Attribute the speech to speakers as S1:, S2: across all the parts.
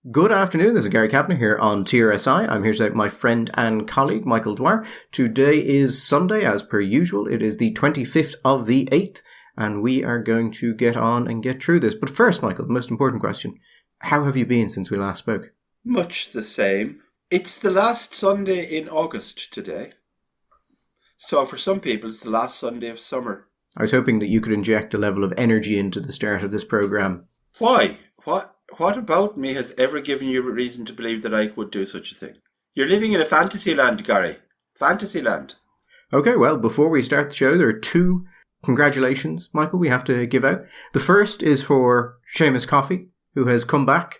S1: Good afternoon, this is Gary Kavanagh here on TRSI. I'm here today with my friend and colleague, Michael Dwyer. Today is Sunday, as per usual. It is the 25th of the 8th, and we are going to get on and get through this. But first, Michael, the most important question. How have you been since we last spoke?
S2: Much the same. It's the last Sunday in August today. So for some people, it's the last Sunday of summer.
S1: I was hoping that you could inject a level of energy into the start of this programme.
S2: Why? What about me has ever given you a reason to believe that I would do such a thing? You're living in a fantasy land, Gary. Fantasy land.
S1: Okay, well, before we start the show, there are two congratulations, Michael, we have to give out. The first is for Seamus Coffey, who has come back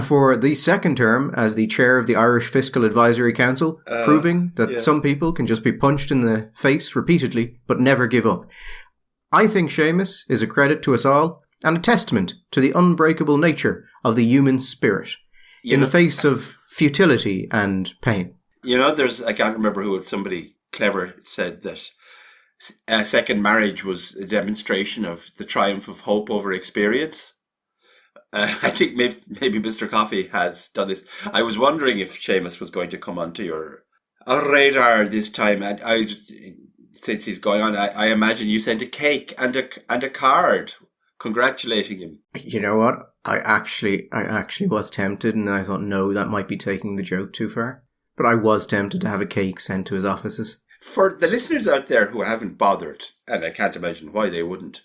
S1: for the second term as the chair of the Irish Fiscal Advisory Council, proving that some people can just be punched in the face repeatedly, but never give up. I think Seamus is a credit to us all, and a testament to the unbreakable nature of the human spirit in the face of futility and pain.
S2: You know, I can't remember who, somebody clever said that a second marriage was a demonstration of the triumph of hope over experience. I think maybe Mr. Coffey has done this. I was wondering if Seamus was going to come onto your radar this time, and since he's going on, I imagine you sent a cake and a card congratulating him.
S1: You know what? I actually was tempted, and I thought, no, that might be taking the joke too far. But I was tempted to have a cake sent to his offices.
S2: For the listeners out there who haven't bothered, and I can't imagine why they wouldn't,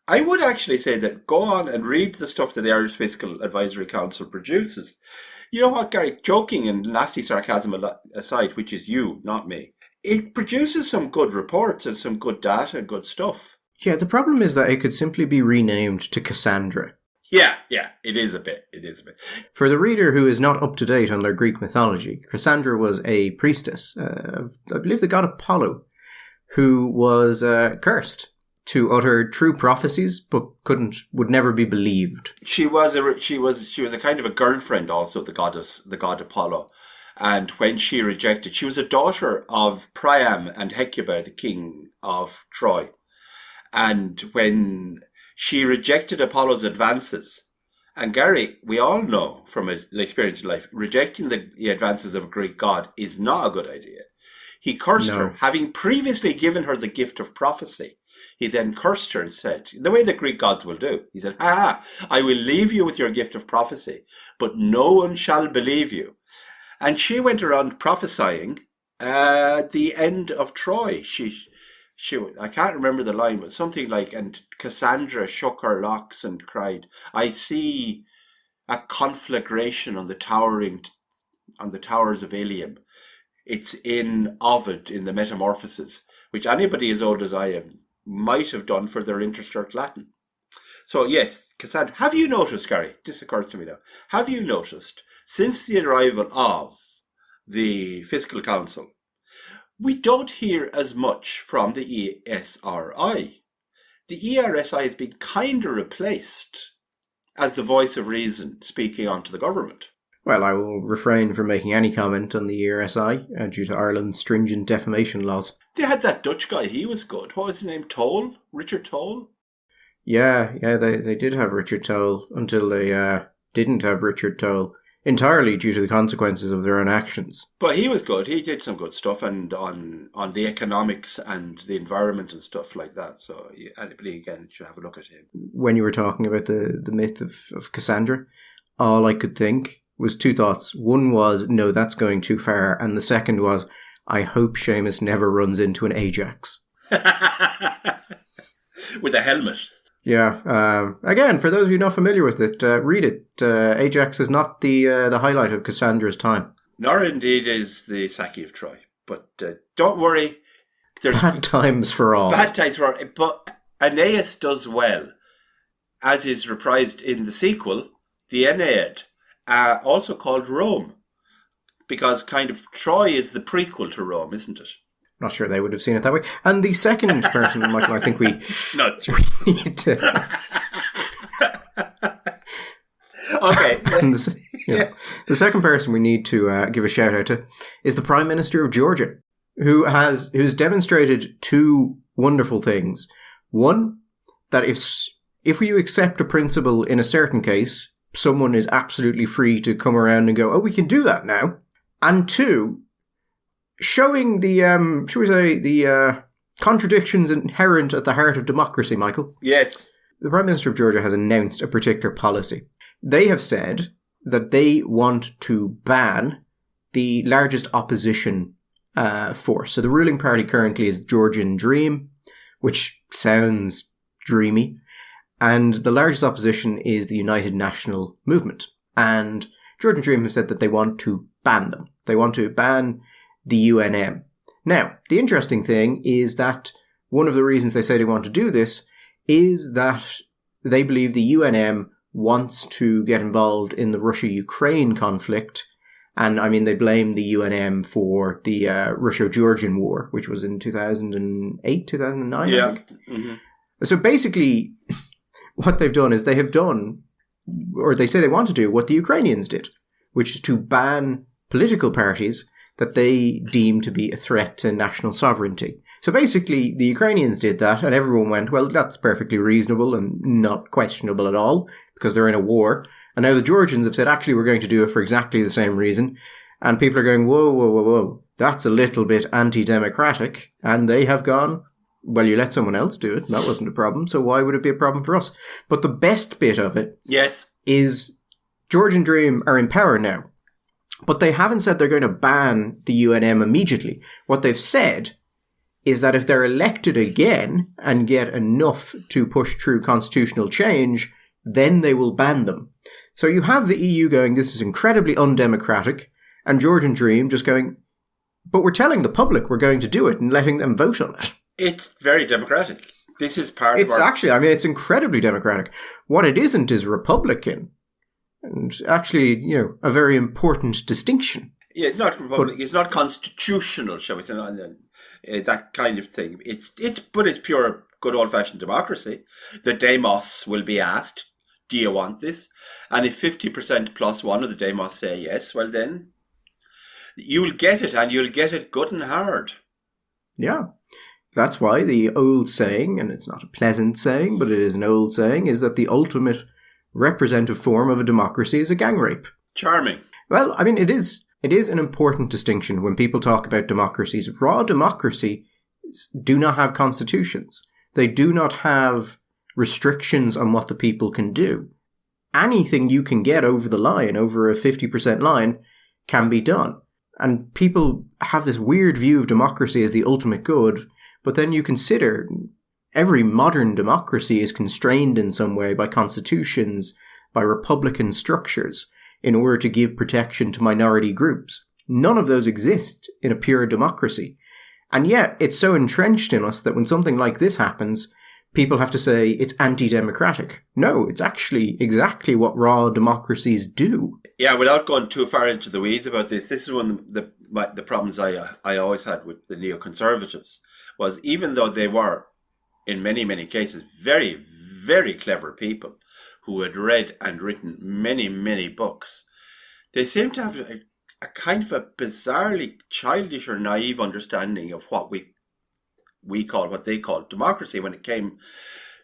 S2: I would actually say that go on and read the stuff that the Irish Fiscal Advisory Council produces. You know what, Gary? Joking and nasty sarcasm aside, which is you, not me, it produces some good reports and some good data and good stuff.
S1: Yeah, the problem is that it could simply be renamed to Cassandra.
S2: Yeah, it is a bit.
S1: For the reader who is not up to date on their Greek mythology, Cassandra was a priestess of, I believe, the god Apollo, who was cursed to utter true prophecies, but would never be believed.
S2: She was a kind of a girlfriend also of the god Apollo. And when she rejected, she was a daughter of Priam and Hecuba, the king of Troy. And when she rejected Apollo's advances, and Gary, we all know from an experience in life, rejecting the advances of a Greek god is not a good idea. He cursed her, having previously given her the gift of prophecy. He then cursed her and said, the way the Greek gods will do, he said, I will leave you with your gift of prophecy, but no one shall believe you. And she went around prophesying the end of Troy. I can't remember the line, but something like, and Cassandra shook her locks and cried, I see a conflagration on the towers of Ilium. It's in Ovid, in the Metamorphoses, which anybody as old as I am might have done for their Interstart Latin. So yes, Cassandra, have you noticed, Gary, this occurs to me now, have you noticed, since the arrival of the Fiscal Council, we don't hear as much from the ESRI. The ERSI has been kind of replaced as the voice of reason speaking onto the government.
S1: Well, I will refrain from making any comment on the ERSI due to Ireland's stringent defamation laws.
S2: They had that Dutch guy, he was good. What was his name? Toll? Richard Toll?
S1: Yeah, they did have Richard Toll until they didn't have Richard Toll. Entirely due to the consequences of their own actions.
S2: But he was good. He did some good stuff and on the economics and the environment and stuff like that. So anybody, again, should have a look at him.
S1: When you were talking about the myth of Cassandra, all I could think was two thoughts. One was, no, that's going too far. And the second was, I hope Seamus never runs into an Ajax.
S2: With a helmet.
S1: Yeah. Again, for those of you not familiar with it, read it. Ajax is not the highlight of Cassandra's time.
S2: Nor indeed is the Saki of Troy. But don't worry.
S1: There's bad times for all.
S2: Bad times for all. But Aeneas does well, as is reprised in the sequel, the Aeneid, also called Rome. Because kind of Troy is the prequel to Rome, isn't it?
S1: Not sure they would have seen it that way. And the second person, Michael, I think we need to...
S2: Okay.
S1: The second person we need to give a shout out to is the Prime Minister of Georgia, who's demonstrated two wonderful things. One, that if you accept a principle in a certain case, someone is absolutely free to come around and go, oh, we can do that now. And two, showing the, shall we say, the contradictions inherent at the heart of democracy, Michael.
S2: Yes.
S1: The Prime Minister of Georgia has announced a particular policy. They have said that they want to ban the largest opposition force. So the ruling party currently is Georgian Dream, which sounds dreamy. And the largest opposition is the United National Movement. And Georgian Dream have said that they want to ban them. They want to ban the UNM. Now, the interesting thing is that one of the reasons they say they want to do this is that they believe the UNM wants to get involved in the Russia-Ukraine conflict. And, I mean, they blame the UNM for the Russo-Georgian War, which was in 2008, 2009,
S2: yeah.
S1: I think. Mm-hmm. So basically, what they've done is they have done, or they say they want to do, what the Ukrainians did, which is to ban political parties that they deem to be a threat to national sovereignty. So basically, the Ukrainians did that, and everyone went, well, that's perfectly reasonable and not questionable at all, because they're in a war. And now the Georgians have said, actually, we're going to do it for exactly the same reason. And people are going, whoa, whoa, whoa, whoa, that's a little bit anti-democratic. And they have gone, well, you let someone else do it. That wasn't a problem, so why would it be a problem for us? But the best bit of it is Georgian Dream are in power now. But they haven't said they're going to ban the UNM immediately. What they've said is that if they're elected again and get enough to push through constitutional change, then they will ban them. So you have the EU going, this is incredibly undemocratic, and Georgian Dream just going, but we're telling the public we're going to do it and letting them vote on it.
S2: It's very democratic. This is part of
S1: It's actually, I mean, it's incredibly democratic. What it isn't is Republican. And actually, you know, a very important distinction.
S2: Yeah, it's not Republican. It's not constitutional, shall we say, that kind of thing. It's pure good old-fashioned democracy. The demos will be asked, do you want this? And if 50% plus one of the demos say yes, well then, you'll get it, and you'll get it good and hard.
S1: Yeah. That's why the old saying, and it's not a pleasant saying, but it is an old saying, is that the ultimate representative form of a democracy is a gang rape.
S2: Charming.
S1: Well, I mean, it is an important distinction when people talk about democracies. Raw democracies do not have constitutions. They do not have restrictions on what the people can do. Anything you can get over the line, over a 50% line, can be done. And people have this weird view of democracy as the ultimate good, but then you consider every modern democracy is constrained in some way by constitutions, by republican structures, in order to give protection to minority groups. None of those exist in a pure democracy. And yet, it's so entrenched in us that when something like this happens, people have to say it's anti-democratic. No, it's actually exactly what raw democracies do.
S2: Yeah, without going too far into the weeds about this is one of the problems I always had with the neoconservatives, was even though they were, in many, many cases, very, very clever people who had read and written many, many books, they seem to have a kind of a bizarrely childish or naive understanding of what what they call democracy when it came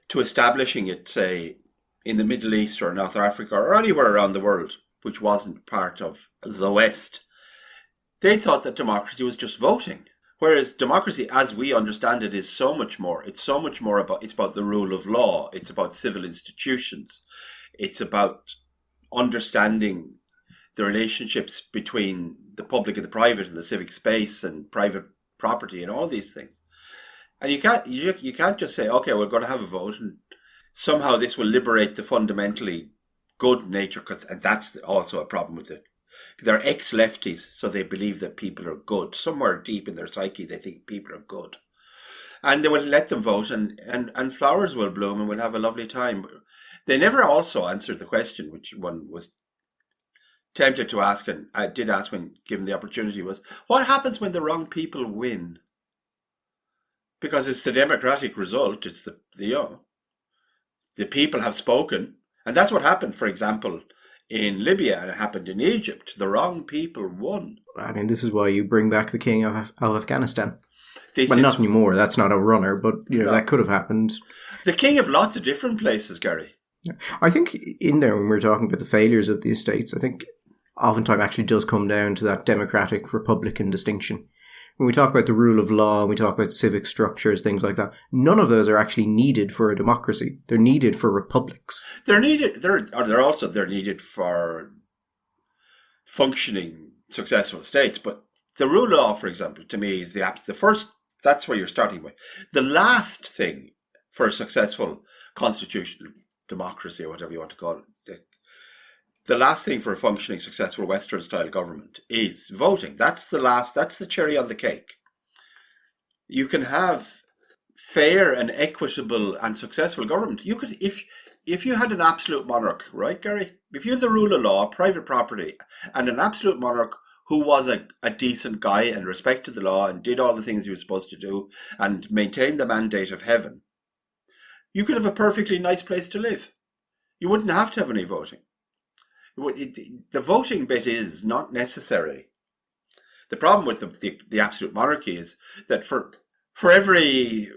S2: to establishing it, say, in the Middle East or North Africa or anywhere around the world, which wasn't part of the West. They thought that democracy was just voting. Whereas democracy, as we understand it, is so much more. It's so much more it's about the rule of law. It's about civil institutions. It's about understanding the relationships between the public and the private and the civic space and private property and all these things. And you can't just say, okay, we're going to have a vote and somehow this will liberate the fundamentally good nature, and that's also a problem with it. They're ex-lefties, so they believe that people are good. Somewhere deep in their psyche, they think people are good. And they will let them vote, and flowers will bloom, and we'll have a lovely time. They never also answered the question, which one was tempted to ask, and I did ask when given the opportunity, was, what happens when the wrong people win? Because it's the democratic result. It's the people have spoken, and that's what happened, for example, in Libya, and it happened in Egypt. The wrong people won.
S1: I mean, this is why you bring back the king of Afghanistan. Not anymore. That's not a runner, but that could have happened.
S2: The king of lots of different places, Gary.
S1: I think in there, when we're talking about the failures of these states, I think oftentimes actually does come down to that democratic republican distinction. When we talk about the rule of law, we talk about civic structures, things like that, none of those are actually needed for a democracy. They're needed for republics.
S2: They're needed. They're needed for functioning, successful states. But the rule of law, for example, to me is the first. That's where you're starting with. The last thing for a successful constitutional democracy, or whatever you want to call it, the last thing for a functioning, successful Western-style government is voting. That's the cherry on the cake. You can have fair and equitable and successful government. You could, if you had an absolute monarch, right, Gary? If you had the rule of law, private property, and an absolute monarch who was a decent guy and respected the law and did all the things he was supposed to do and maintained the mandate of heaven, you could have a perfectly nice place to live. You wouldn't have to have any voting. The voting bit is not necessary. The problem with the absolute monarchy is that for every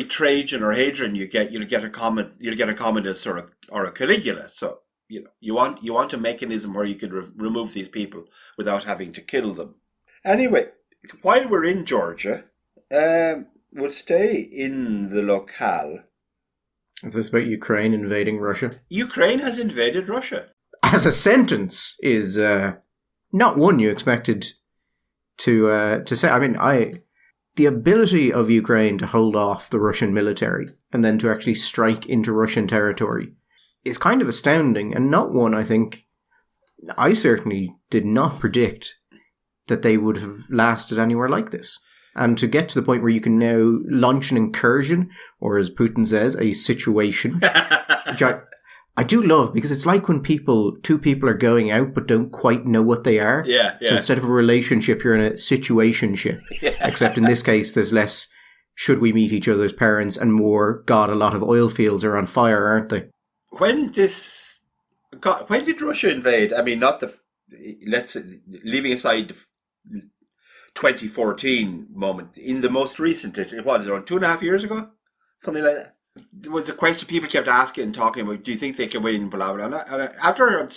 S2: Trajan or Hadrian you'll get a Commodus or a Caligula. So you want a mechanism where you can remove these people without having to kill them. Anyway, while we're in Georgia, we'll stay in the locale.
S1: Is this about Ukraine invading Russia?
S2: Ukraine has invaded Russia.
S1: As a sentence is not one you expected to say. I mean, the ability of Ukraine to hold off the Russian military and then to actually strike into Russian territory is kind of astounding, and not one I think I certainly did not predict that they would have lasted anywhere like this. And to get to the point where you can now launch an incursion, or as Putin says, a situation, which I do love, because it's like when two people are going out but don't quite know what they are.
S2: Yeah.
S1: So instead of a relationship, you're in a situationship. Yeah. Except in this case, there's less, should we meet each other's parents, and more, God, a lot of oil fields are on fire, aren't they?
S2: When did Russia invade? I mean, leaving aside the 2014 moment, in the most recent, what is it, around 2.5 years ago? Something like that. There was a question people kept asking and talking about, do you think they can win, blah, blah, blah. And after,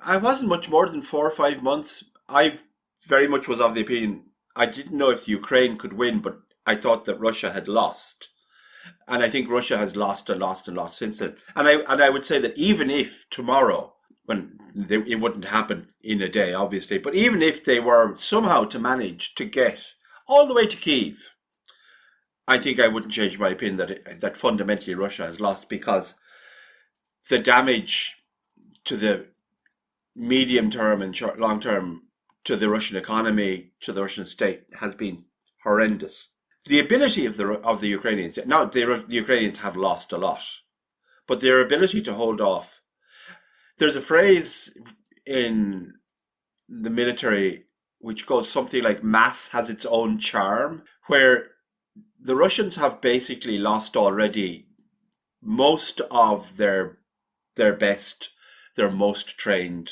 S2: I wasn't much more than 4 or 5 months. I very much was of the opinion, I didn't know if Ukraine could win, but I thought that Russia had lost. And I think Russia has lost and lost and lost since then. And I would say that even if tomorrow, it wouldn't happen in a day, obviously, but even if they were somehow to manage to get all the way to Kyiv, I think I wouldn't change my opinion that fundamentally Russia has lost, because the damage to the medium term and long term to the Russian economy, to the Russian state, has been horrendous. The ability of the Ukrainians, now the Ukrainians have lost a lot, but their ability to hold off. There's a phrase in the military which goes something like "mass has its own charm," where the Russians have basically lost already most of their best, their most trained,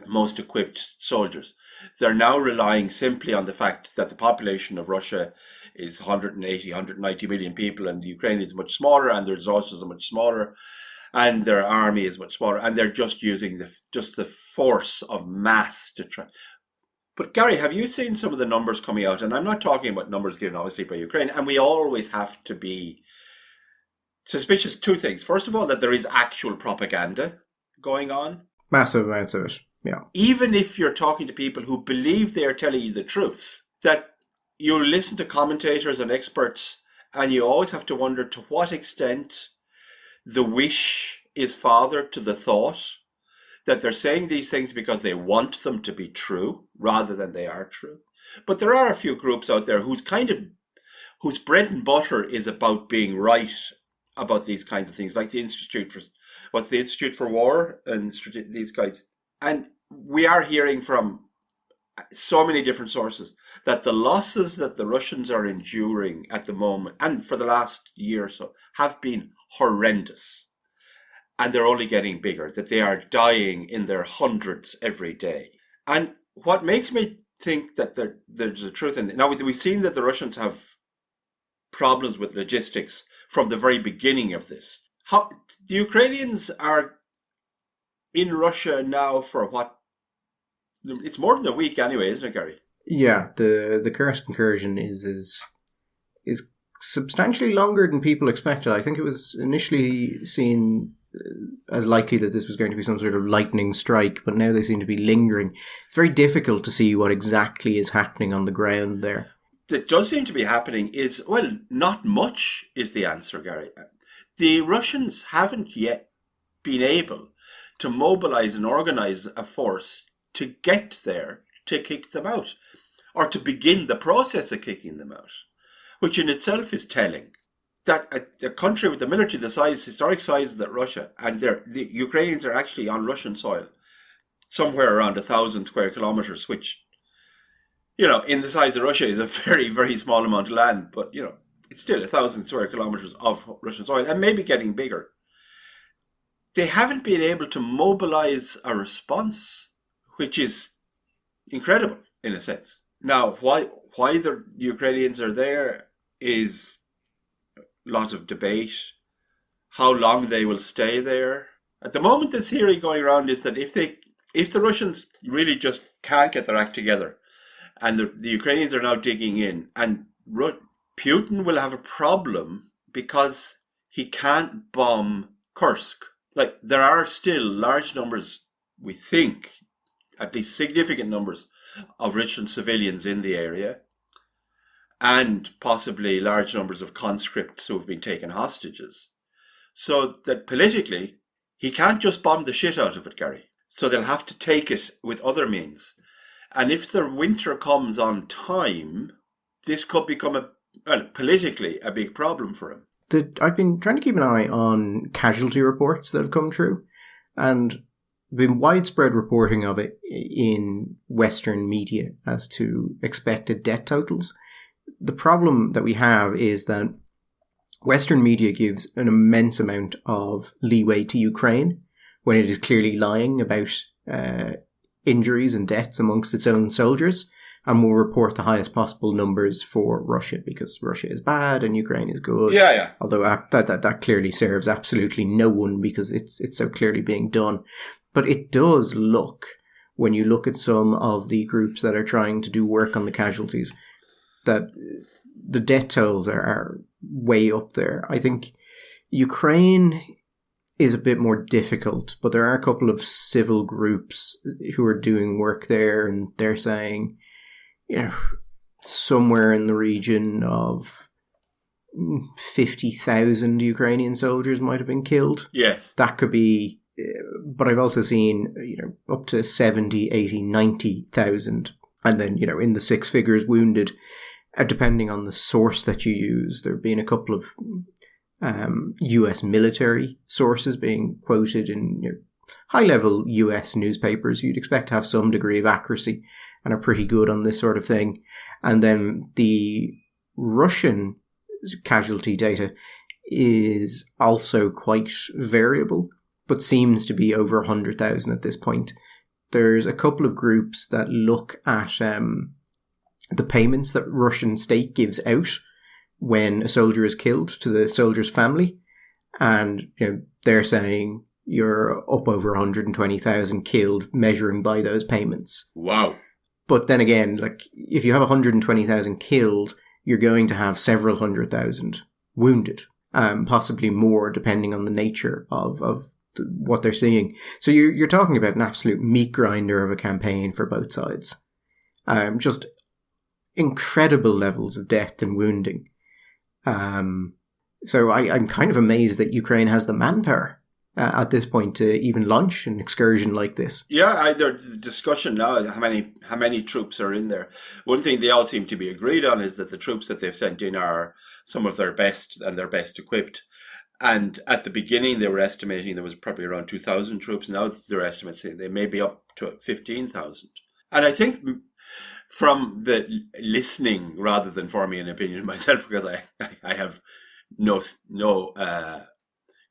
S2: most equipped soldiers. They're now relying simply on the fact that the population of Russia is 180, 190 million people, and Ukraine is much smaller, and their resources are much smaller, and their army is much smaller, and they're just using the force of mass to try. But Gary, have you seen some of the numbers coming out? And I'm not talking about numbers given obviously by Ukraine, and we always have to be suspicious. Two things. First of all, that there is actual propaganda going on.
S1: Massive amounts of it, yeah.
S2: Even if you're talking to people who believe they are telling you the truth, that you listen to commentators and experts, and you always have to wonder to what extent the wish is father to the thought, that they're saying these things because they want them to be true rather than they are true. But there are a few groups out there whose bread and butter is about being right about these kinds of things, like the Institute for War and these guys. And we are hearing from so many different sources that the losses that the Russians are enduring at the moment, and for the last year or so, have been horrendous. And they're only getting bigger, that they are dying in their hundreds every day. And what makes me think that there's a truth in it. Now, we've seen that the Russians have problems with logistics from the very beginning of this. How the Ukrainians are in Russia now for what? It's more than a week anyway, isn't it, Gary?
S1: Yeah, the Kursk incursion is substantially longer than people expected. I think it was initially seen as likely that this was going to be some sort of lightning strike, but now they seem to be lingering. It's very difficult to see what exactly is happening on the ground there.
S2: That does seem to be happening is, well, not much is the answer, Gary. The Russians haven't yet been able to mobilize and organize a force to get there to kick them out, or to begin the process of kicking them out, which in itself is telling that a country with a military the size, historic size that Russia, and the Ukrainians are actually on Russian soil, somewhere around 1,000 square kilometers, which, in the size of Russia is a very, very small amount of land, but, it's still 1,000 square kilometers of Russian soil, and maybe getting bigger. They haven't been able to mobilize a response, which is incredible in a sense. Now, why the Ukrainians are there is a lot of debate. How long they will stay there. At the moment, the theory going around is that if the Russians really just can't get their act together, and the Ukrainians are now digging in, and Putin will have a problem because he can't bomb Kursk. Like, there are still large numbers, we think, at least significant numbers, of Russian civilians in the area, and possibly large numbers of conscripts who have been taken hostages. So that politically, he can't just bomb the shit out of it, Gary. So they'll have to take it with other means. And if the winter comes on time, this could become politically a big problem for him.
S1: I've been trying to keep an eye on casualty reports that have come through, and been widespread reporting of it in Western media as to expected death totals. The problem that we have is that Western media gives an immense amount of leeway to Ukraine when it is clearly lying about injuries and deaths amongst its own soldiers, and will report the highest possible numbers for Russia because Russia is bad and Ukraine is good.
S2: Yeah.
S1: Although that clearly serves absolutely no one because it's so clearly being done. But it does look, when you look at some of the groups that are trying to do work on the casualties, that the death tolls are way up there. I think Ukraine is a bit more difficult, but there are a couple of civil groups who are doing work there, and they're saying, somewhere in the region of 50,000 Ukrainian soldiers might have been killed.
S2: Yes.
S1: That could be, but I've also seen, up to 70, 80, 90,000. And then, in the six figures wounded, depending on the source that you use. There have been a couple of US military sources being quoted in high-level US newspapers. You'd expect to have some degree of accuracy and are pretty good on this sort of thing. And then the Russian casualty data is also quite variable, but seems to be over 100,000 at this point. There's a couple of groups that look at the payments that Russian state gives out when a soldier is killed to the soldier's family, and they're saying you're up over 120,000 killed, measuring by those payments.
S2: Wow.
S1: But then again, if you have 120,000 killed, you're going to have several 100,000 wounded, possibly more, depending on the nature of what they're seeing. So you're talking about an absolute meat grinder of a campaign for both sides. Just incredible levels of death and wounding. So I'm kind of amazed that Ukraine has the manpower at this point to even launch an excursion like this.
S2: Yeah, there's the discussion now how many troops are in there. One thing they all seem to be agreed on is that the troops that they've sent in are some of their best and their best equipped. And at the beginning, they were estimating there was probably around 2,000 troops. Now their estimates say they may be up to 15,000. And I think from the listening, rather than forming an opinion myself, because I have no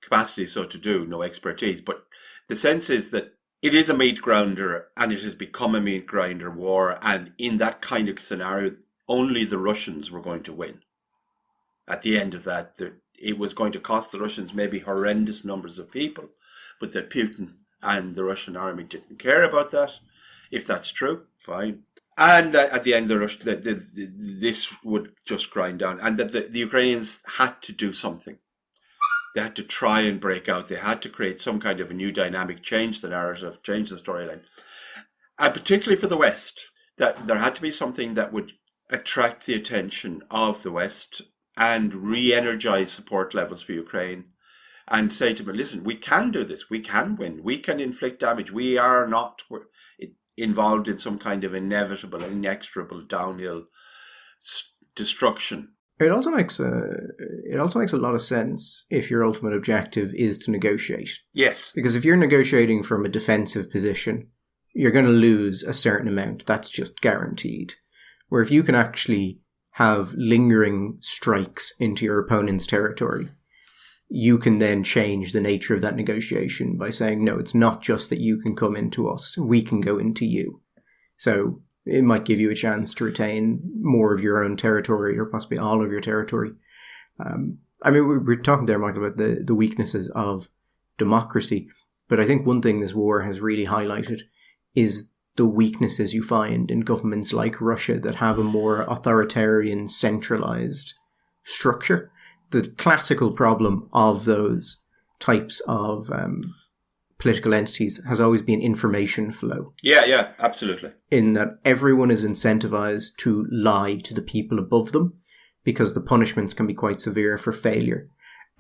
S2: capacity so to do, no expertise, but the sense is that it is a meat grinder, and it has become a meat grinder war, and in that kind of scenario, only the Russians were going to win. At the end of that, it was going to cost the Russians maybe horrendous numbers of people, but that Putin and the Russian army didn't care about that. If that's true, fine. And at the end, this would just grind down, and that the Ukrainians had to do something. They had to try and break out. They had to create some kind of a new dynamic, change the narrative, change the storyline. And particularly for the West, that there had to be something that would attract the attention of the West and re-energize support levels for Ukraine and say to them, listen, we can do this. We can win. We can inflict damage. We are not involved in some kind of inevitable, inexorable downhill destruction.
S1: It also makes a lot of sense if your ultimate objective is to negotiate.
S2: Yes.
S1: Because if you're negotiating from a defensive position, you're going to lose a certain amount. That's just guaranteed. Where if you can actually have lingering strikes into your opponent's territory, you can then change the nature of that negotiation by saying, no, it's not just that you can come into us, we can go into you. So it might give you a chance to retain more of your own territory or possibly all of your territory. I mean, we were talking there, Michael, about the weaknesses of democracy, but I think one thing this war has really highlighted is the weaknesses you find in governments like Russia that have a more authoritarian, centralized structure. The classical problem of those types of political entities has always been information flow.
S2: Yeah, absolutely.
S1: In that everyone is incentivized to lie to the people above them because the punishments can be quite severe for failure.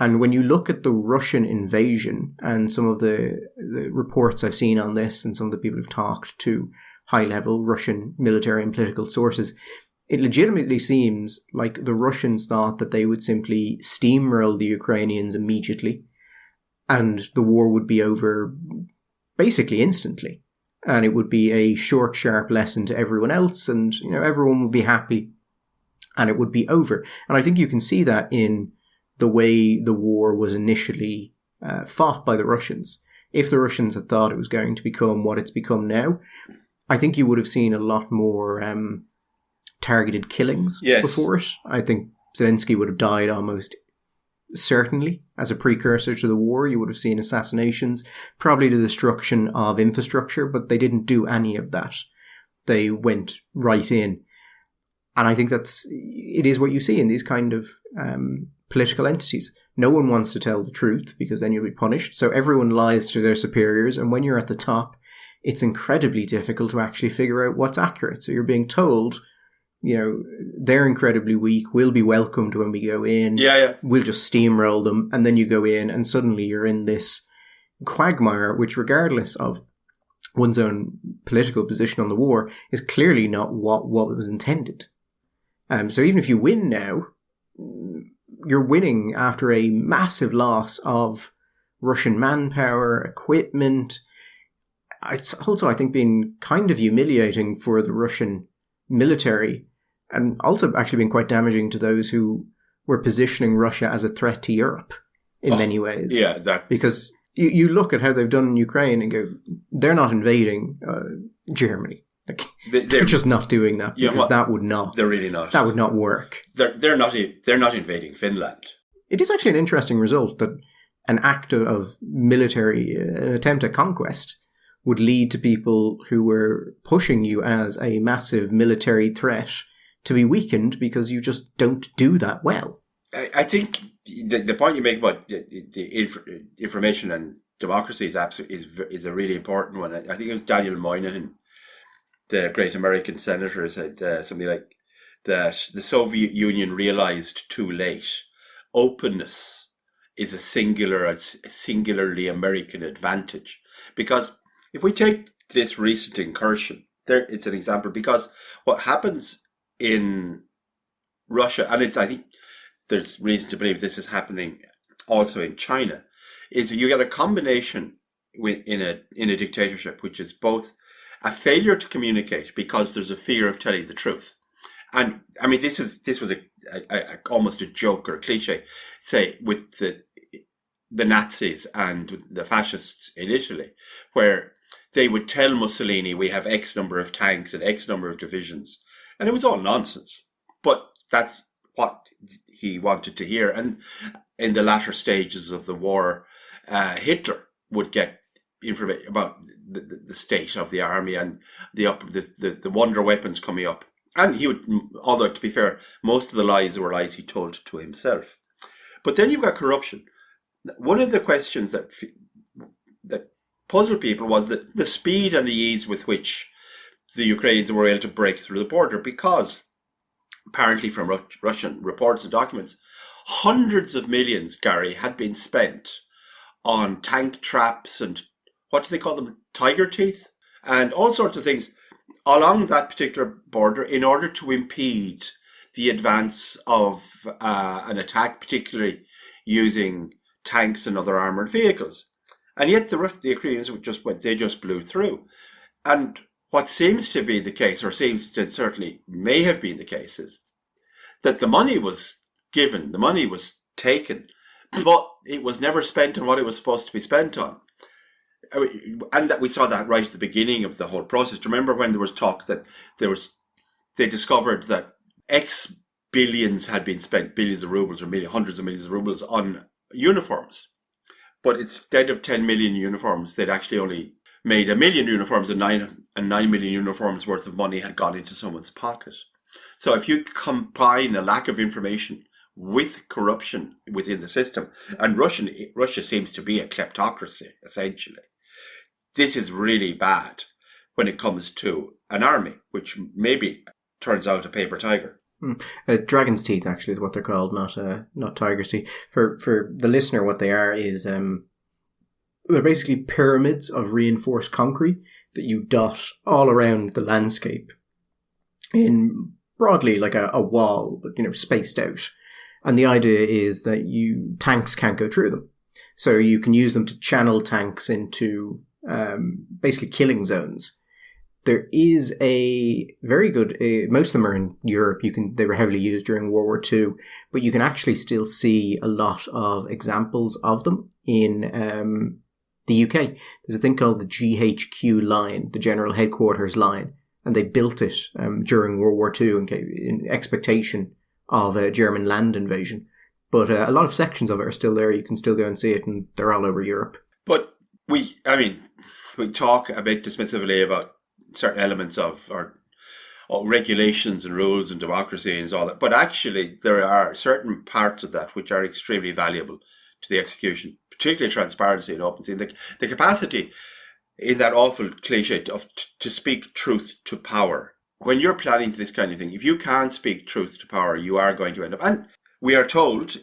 S1: And when you look at the Russian invasion and some of the reports I've seen on this and some of the people who've talked to high-level Russian military and political sources, it legitimately seems like the Russians thought that they would simply steamroll the Ukrainians immediately and the war would be over basically instantly. And it would be a short, sharp lesson to everyone else and, everyone would be happy and it would be over. And I think you can see that in the way the war was initially fought by the Russians. If the Russians had thought it was going to become what it's become now, I think you would have seen a lot more targeted killings before it. I think Zelensky would have died almost certainly as a precursor to the war. You would have seen assassinations, probably the destruction of infrastructure, but they didn't do any of that. They went right in. And I think it is what you see in these kind of political entities. No one wants to tell the truth because then you'll be punished. So everyone lies to their superiors. And when you're at the top, it's incredibly difficult to actually figure out what's accurate. So you're being told, they're incredibly weak. We'll be welcomed when we go in.
S2: Yeah.
S1: We'll just steamroll them. And then you go in and suddenly you're in this quagmire, which regardless of one's own political position on the war is clearly not what was intended. So even if you win now, you're winning after a massive loss of Russian manpower, equipment. It's also, I think, been kind of humiliating for the Russian military and also actually been quite damaging to those who were positioning Russia as a threat to Europe in many ways.
S2: Yeah,
S1: because you look at how they've done in Ukraine and go, they're not invading Germany. Like, they're just not doing that because that would not.
S2: They're really not.
S1: That would not work.
S2: They're not invading Finland.
S1: It is actually an interesting result that an act of military, an attempt at conquest, would lead to people who were pushing you as a massive military threat to be weakened because you just don't do that well.
S2: I think the point you make about the information and democracy is a really important one. I think it was Daniel Moynihan, the great American senator, said something like that the Soviet Union realized too late openness is a singularly American advantage. Because if we take this recent incursion, it's an example, because what happens in Russia, and I think there's reason to believe this is happening also in China, is you get a combination in a dictatorship, which is both a failure to communicate because there's a fear of telling the truth. And I mean, this was almost a joke or a cliche, say, with the Nazis and the fascists in Italy, where they would tell Mussolini, we have X number of tanks and X number of divisions. And it was all nonsense. But that's what he wanted to hear. And in the latter stages of the war, Hitler would get information about the state of the army and the wonder weapons coming up. And he would, although to be fair, most of the lies were lies he told to himself. But then you've got corruption. One of the questions that puzzled people was that the speed and the ease with which the Ukrainians were able to break through the border, because apparently from Russian reports and documents, hundreds of millions, Gary, had been spent on tank traps and what do they call them? Tiger teeth and all sorts of things along that particular border in order to impede the advance of an attack, particularly using tanks and other armoured vehicles. And yet the Ukrainians just blew through. And what seems to be the case, or seems to certainly may have been the case, is that the money was given, the money was taken, but it was never spent on what it was supposed to be spent on. And that we saw that right at the beginning of the whole process. Do you remember when there was talk that they discovered that X billions had been spent, billions of rubles or hundreds of millions of rubles on uniforms. But instead of 10 million uniforms, they'd actually only made 1 million uniforms and 9 million uniforms worth of money had gone into someone's pocket. So if you combine a lack of information with corruption within the system, and Russia seems to be a kleptocracy, essentially, this is really bad when it comes to an army, which maybe turns out a paper tiger.
S1: Dragon's teeth, actually, is what they're called, not tiger's teeth. For the listener, what they are is they're basically pyramids of reinforced concrete that you dot all around the landscape in broadly like a wall, but spaced out. And the idea is that tanks can't go through them, so you can use them to channel tanks into basically killing zones. There is a very good, most of them are in Europe. They were heavily used during World War II, but you can actually still see a lot of examples of them in the UK. There's a thing called the GHQ line, the General Headquarters line, and they built it during World War II in expectation of a German land invasion. But a lot of sections of it are still there. You can still go and see it, and they're all over Europe.
S2: But we talk a bit dismissively about certain elements of our regulations and rules and democracy and all that. But actually, there are certain parts of that which are extremely valuable to the execution, particularly transparency and openness. The capacity in that awful cliche to speak truth to power. When you're planning this kind of thing, if you can't speak truth to power, you are going to end up. And we are told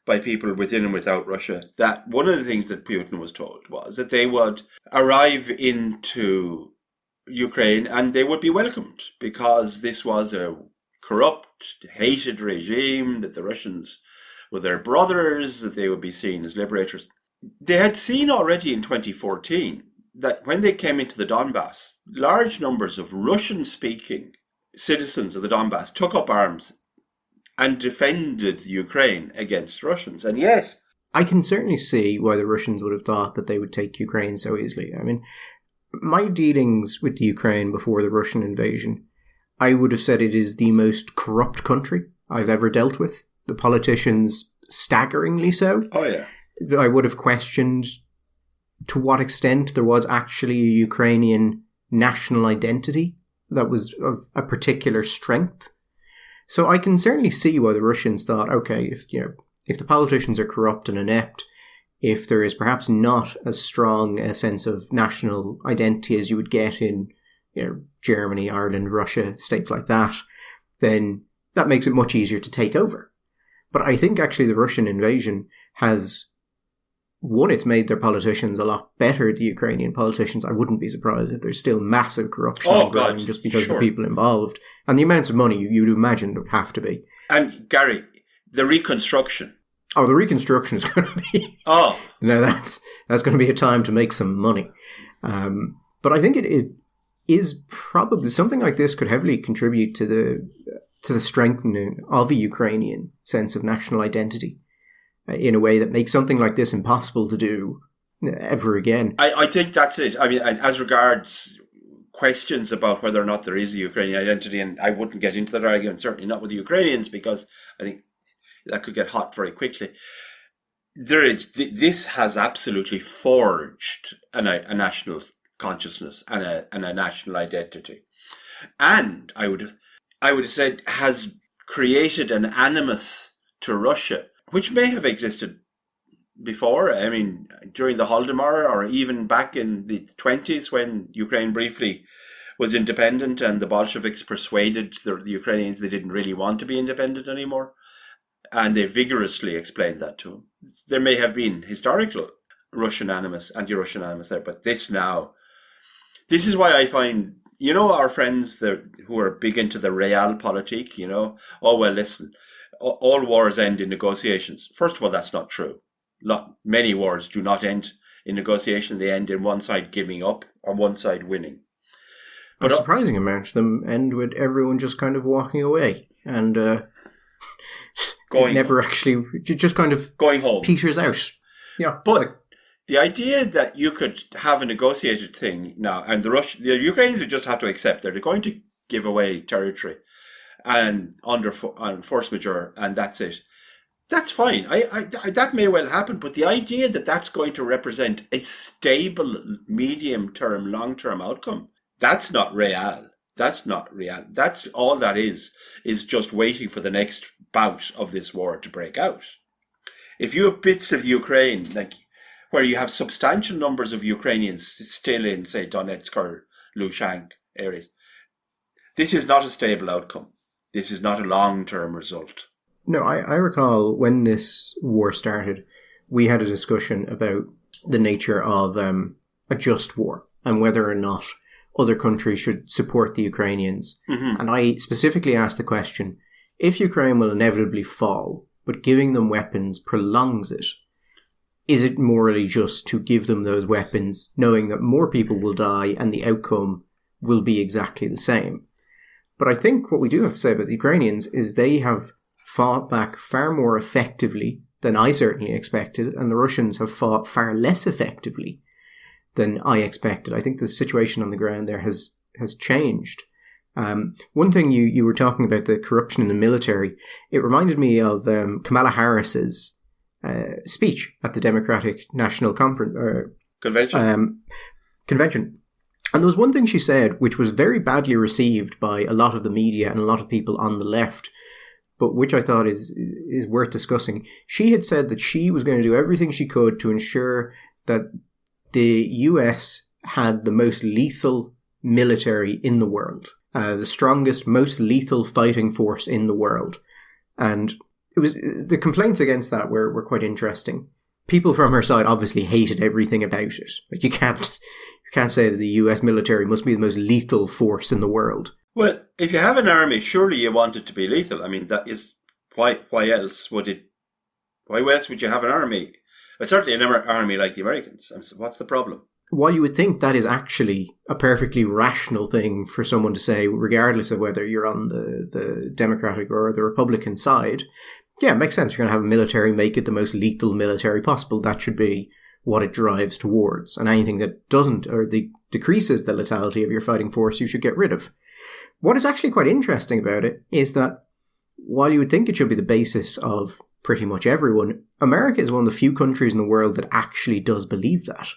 S2: by people within and without Russia that one of the things that Putin was told was that they would arrive into Ukraine and they would be welcomed because this was a corrupt, hated regime, that the Russians were their brothers, that they would be seen as liberators. They had seen already in 2014 that when they came into the Donbass, large numbers of Russian-speaking citizens of the Donbass took up arms and defended the Ukraine against Russians. And yet,
S1: I can certainly see why the Russians would have thought that they would take Ukraine so easily. I mean, my dealings with the Ukraine before the Russian invasion, I would have said it is the most corrupt country I've ever dealt with. The politicians, staggeringly so.
S2: Oh, yeah.
S1: I would have questioned to what extent there was actually a Ukrainian national identity that was of a particular strength. So I can certainly see why the Russians thought, okay, if the politicians are corrupt and inept, if there is perhaps not as strong a sense of national identity as you would get in Germany, Ireland, Russia, states like that, then that makes it much easier to take over. But I think actually the Russian invasion has, one, it's made their politicians a lot better, the Ukrainian politicians. I wouldn't be surprised if there's still massive corruption ongoing just because of the people involved. And the amounts of money you'd imagine would have to be.
S2: And Gary, the reconstruction.
S1: Oh, the reconstruction is going to be...
S2: Oh.
S1: No, that's going to be a time to make some money. But I think it is probably... Something like this could heavily contribute to the strengthening of a Ukrainian sense of national identity in a way that makes something like this impossible to do ever again.
S2: I think that's it. I mean, as regards questions about whether or not there is a Ukrainian identity, and I wouldn't get into that argument, certainly not with the Ukrainians, because I think that could get hot very quickly. This has absolutely forged a national consciousness and a national identity, and I would have said has created an animus to Russia, which may have existed before. I mean, during the Holodomor, or even back in the 1920s when Ukraine briefly was independent and the Bolsheviks persuaded the Ukrainians they didn't really want to be independent anymore. And they vigorously explained that to them. There may have been historical Russian animus, anti-Russian animus there, but this is why I find, our friends who are big into the realpolitik, oh, well, listen, all wars end in negotiations. First of all, that's not true. Many wars do not end in negotiation. They end in one side giving up or one side winning.
S1: But a surprising amount of them end with everyone just kind of walking away and never home. Actually just kind of
S2: going home.
S1: Peters out. Yeah,
S2: but the idea that you could have a negotiated thing now, and the Ukrainians would just have to accept that they're going to give away territory and on force majeure, and that's it. That's fine. I that may well happen, but the idea that that's going to represent a stable, medium-term, long-term outcome, that's not real. That's not real. That's all that is just waiting for the next bout of this war to break out. If you have bits of Ukraine, like where you have substantial numbers of Ukrainians still in, say, Donetsk or Luhansk areas, this is not a stable outcome. This is not a long-term result.
S1: No, I recall when this war started, we had a discussion about the nature of a just war and whether or not other countries should support the Ukrainians.
S2: Mm-hmm.
S1: And I specifically asked the question, if Ukraine will inevitably fall, but giving them weapons prolongs it, is it morally just to give them those weapons, knowing that more people will die and the outcome will be exactly the same? But I think what we do have to say about the Ukrainians is they have fought back far more effectively than I certainly expected, and the Russians have fought far less effectively than I expected. I think the situation on the ground there has changed. One thing you were talking about, the corruption in the military, it reminded me of Kamala Harris's speech at the Democratic National
S2: Convention.
S1: And there was one thing she said which was very badly received by a lot of the media and a lot of people on the left, but which I thought is worth discussing. She had said that she was going to do everything she could to ensure that the US had the most lethal military in the world, the strongest, most lethal fighting force in the world. And it was the complaints against that were quite interesting. People from her side obviously hated everything about it. Like you can't say that the US military must be the most lethal force in the world.
S2: Well, if you have an army, surely you want it to be lethal. I mean, that is why else would you have an army? But certainly an army like the Americans. What's the problem?
S1: While you would think that is actually a perfectly rational thing for someone to say, regardless of whether you're on the Democratic or the Republican side, yeah, it makes sense. You're going to have a military, make it the most lethal military possible. That should be what it drives towards. And anything that doesn't or decreases the lethality of your fighting force, you should get rid of. What is actually quite interesting about it is that while you would think it should be the basis of pretty much everyone, America is one of the few countries in the world that actually does believe that.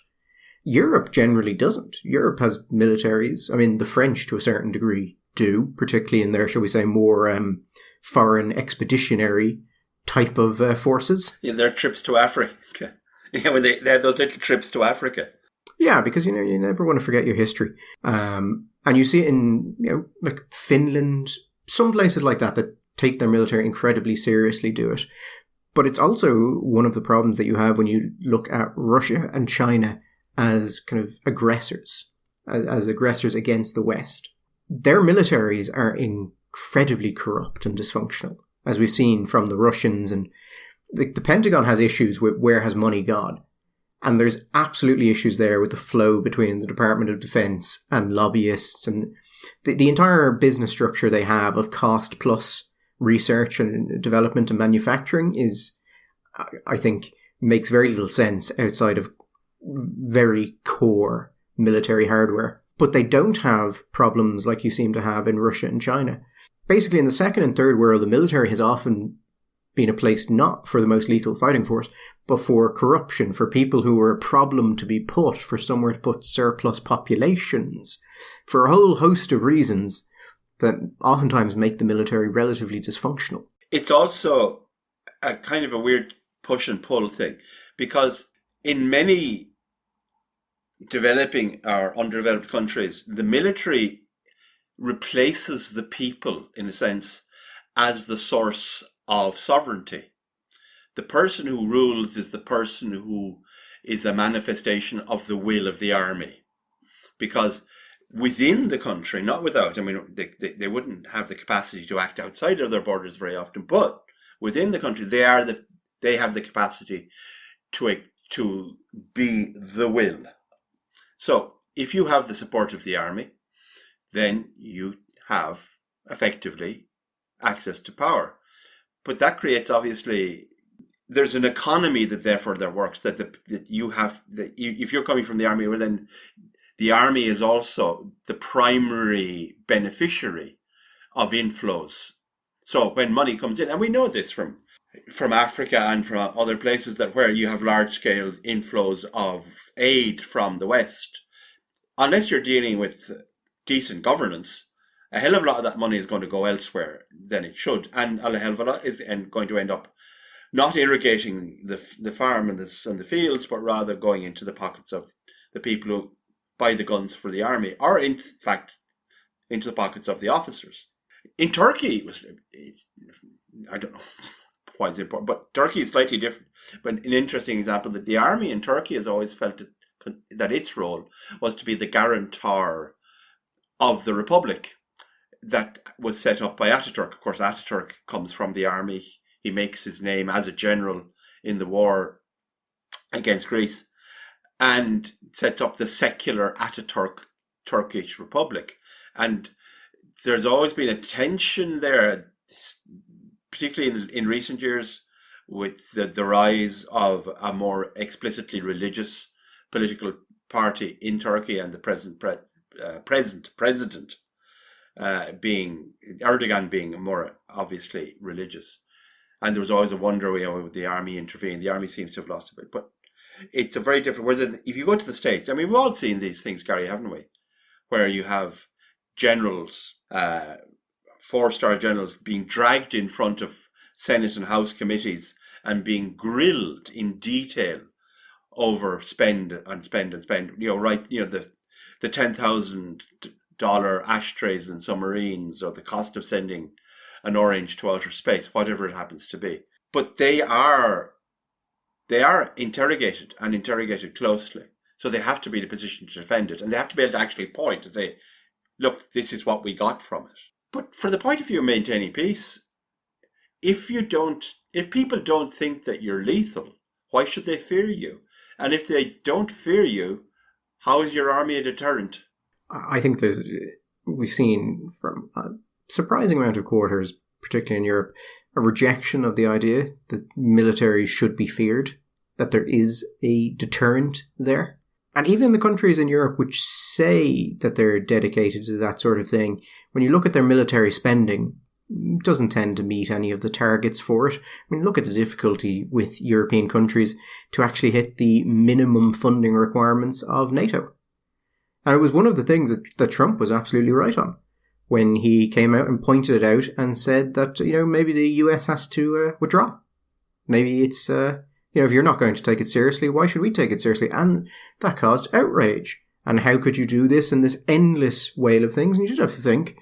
S1: Europe generally doesn't. Europe has militaries. I mean, the French to a certain degree do, particularly in their, shall we say, more foreign expeditionary type of forces.
S2: Yeah, their trips to Africa. Yeah, when they have those little trips to Africa.
S1: Yeah, because, you never want to forget your history. And you see it in, like Finland, some places like that take their military incredibly seriously do it. But it's also one of the problems that you have when you look at Russia and China as kind of aggressors, as aggressors against the West. Their militaries are incredibly corrupt and dysfunctional, as we've seen from the Russians. And the Pentagon has issues with where has money gone. And there's absolutely issues there with the flow between the Department of Defense and lobbyists, and the entire business structure they have of cost plus research and development and manufacturing is, I think, makes very little sense outside of very core military hardware. But they don't have problems like you seem to have in Russia and China. Basically, in the second and third world, the military has often been a place not for the most lethal fighting force, but for corruption, for people who were a problem to be put, for somewhere to put surplus populations, for a whole host of reasons that oftentimes make the military relatively dysfunctional.
S2: It's also a kind of a weird push and pull thing, because in many developing or underdeveloped countries, the military replaces the people, in a sense, as the source of sovereignty. The person who rules is the person who is a manifestation of the will of the army. Because within the country, not without, I mean, they wouldn't have the capacity to act outside of their borders very often, but within the country, they have the capacity to be the will. So if you have the support of the army, then you have effectively access to power. But that creates, obviously, there's an economy that therefore there works, if you're coming from the army, well, then the army is also the primary beneficiary of inflows. So when money comes in, and we know this from Africa and from other places, that where you have large-scale inflows of aid from the West, unless you're dealing with decent governance, a hell of a lot of that money is going to go elsewhere than it should, and a hell of a lot is going to end up not irrigating the farm and the fields, but rather going into the pockets of the people who buy the guns for the army, or in fact into the pockets of the officers. In Turkey, I don't know why it's important, but Turkey is slightly different. But an interesting example, that the army in Turkey has always felt that its role was to be the guarantor of the republic that was set up by Ataturk. Of course, Ataturk comes from the army. He makes his name as a general in the war against Greece and sets up the secular Ataturk Turkish Republic. And there's always been a tension there, particularly in recent years, with the rise of a more explicitly religious political party in Turkey, and the present president being Erdogan, being more obviously religious. And there was always a wonder, would the army intervene? The army seems to have lost a bit, but it's a very different. Whereas if you go to the States, I mean, we've all seen these things, Gary, haven't we? Where you have generals, 4-star generals, being dragged in front of Senate and House committees and being grilled in detail over spend. The $10,000 ashtrays and submarines, or the cost of sending an orange to outer space, whatever it happens to be. But they are interrogated, and interrogated closely. So they have to be in a position to defend it, and they have to be able to actually point and say, look, this is what we got from it. But for the point of view of maintaining peace, if people don't think that you're lethal, why should they fear you? And if they don't fear you, how is your army a deterrent?
S1: I think we've seen from a surprising amount of quarters, particularly in Europe, a rejection of the idea that military should be feared, that there is a deterrent there. And even in the countries in Europe which say that they're dedicated to that sort of thing, when you look at their military spending, it doesn't tend to meet any of the targets for it. I mean, look at the difficulty with European countries to actually hit the minimum funding requirements of NATO. And it was one of the things that Trump was absolutely right on when he came out and pointed it out and said that, maybe the US has to withdraw. Maybe it's, if you're not going to take it seriously, why should we take it seriously? And that caused outrage. And how could you do this in this endless whale of things? And you did have to think,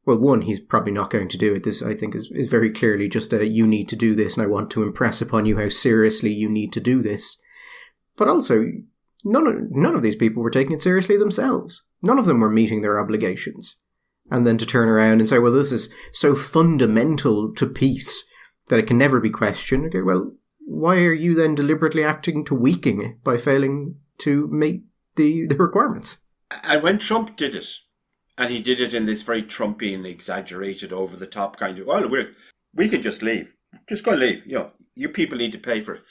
S1: well, one, he's probably not going to do it. This, I think, is very clearly just a, you need to do this, and I want to impress upon you how seriously you need to do this. But also, none of these people were taking it seriously themselves. None of them were meeting their obligations. And then to turn around and say, well, this is so fundamental to peace that it can never be questioned. Okay, well, why are you then deliberately acting to weaken it by failing to meet the requirements?
S2: And when Trump did it, and he did it in this very Trumpian, exaggerated, over-the-top kind of, well, we can just leave. Just go and leave. You people need to pay for it.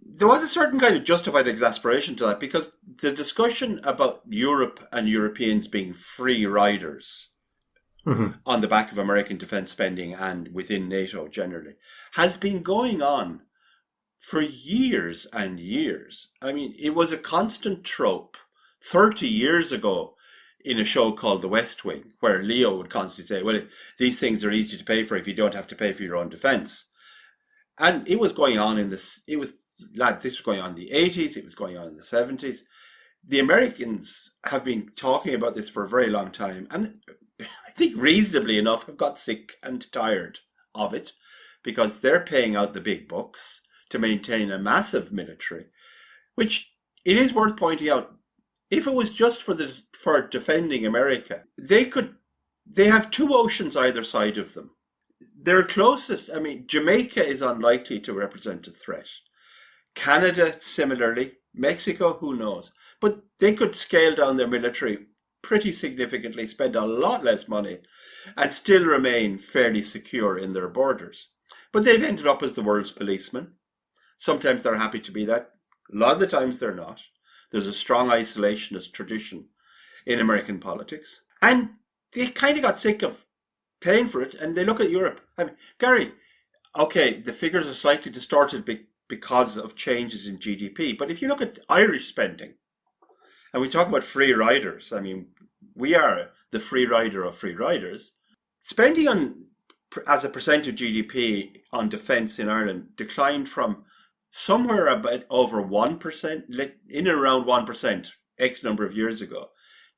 S2: There was a certain kind of justified exasperation to that, because the discussion about Europe and Europeans being free riders on the back of American defence spending and within NATO generally has been going on for years and years. I mean, it was a constant trope 30 years ago in a show called The West Wing, where Leo would constantly say, well, these things are easy to pay for if you don't have to pay for your own defence. And it was going on this was going on in the 80s, it was going on in the 70s. The Americans have been talking about this for a very long time, and I think reasonably enough have got sick and tired of it, because they're paying out the big bucks to maintain a massive military, which it is worth pointing out, if it was just for defending America, they have two oceans either side of them. Their closest, I mean, Jamaica is unlikely to represent a threat. Canada, similarly. Mexico, who knows? But they could scale down their military pretty significantly, spend a lot less money, and still remain fairly secure in their borders. But they've ended up as the world's policemen. Sometimes they're happy to be that. A lot of the times they're not. There's a strong isolationist tradition in American politics. And they kind of got sick of paying for it, and they look at Europe. I mean, Gary, okay, the figures are slightly distorted because of changes in GDP, but if you look at Irish spending, and we talk about free riders, I mean, we are the free rider of free riders. Spending as a percent of GDP on defence in Ireland declined from somewhere about over 1%, in and around 1%, X number of years ago,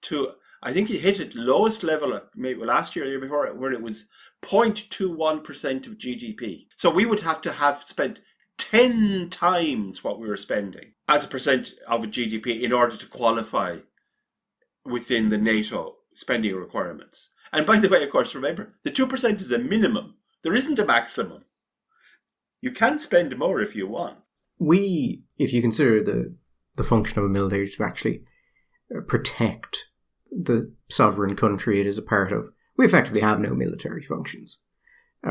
S2: to, I think it hit its lowest level maybe last year or the year before, where it was 0.21% of GDP. So we would have to have spent 10 times what we were spending as a percent of GDP in order to qualify within the NATO spending requirements. And by the way, of course, remember, the 2% is a minimum. There isn't a maximum. You can spend more if you want.
S1: If you consider the function of a military to actually protect the sovereign country it is a part of, we effectively have no military functions.